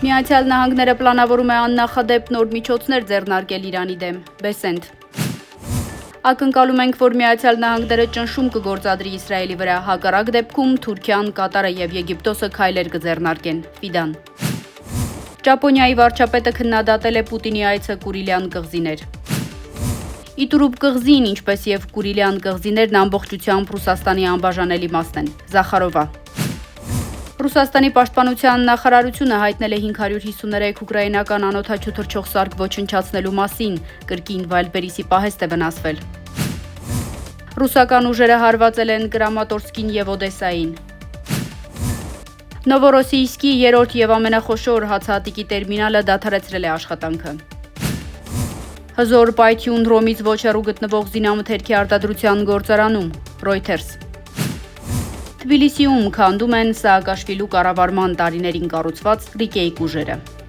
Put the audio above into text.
Միացյալ Նահանգները պլանավորում է աննախադեպ նոր միջոցներ ձեռնարկել Իրանի դեմ, Բեսենթ։ Ակնկալում ենք, որ Միացյալ Նահանգները ճնշում կգործադրի Իսրայելի վրա, հակառակ դեպքում Թուրքիան, Կատարը եւ Եգիպտոսը քայլեր կձեռնարկեն, Ֆիդան։ Ճապոնիայի վարչապետը քննադատել է Պուտինի այցը Կուրիլյան կղզիներ։ Իտուրուբ կղզին, ինչպես եւ Կուրիլյան կղզիներն ամբողջությամբ Ռուսաստանի անբաժանելի մասն են, Զախարովա։ Ռուսաստանի պաշտպանության նախարարությունը հայտնել է 553 ուկրաինական անօդաչու թռչող սարք ոչնչացնելու մասին, կրկին Վայլբերիսի պահեստ է վնասվել։ Ռուսական ուժերը հարվածել են Կրամատորսկին եւ Օդեսային։ Նովորոսիյսկի երրորդ եւ ամենախոշոր հացահատիկի տերմինալը դադարեցրել է աշխատանքը։ Հզոր պայթյուն Հռոմից ոչ հեռու գտնվող զինամթերքի արտադրության գործարանում, Reuters։ Թբիլիսիում քանդում են Սաակաշվիլու կառավարման տարիներին կառուցված ռիկեիկ ուժերը։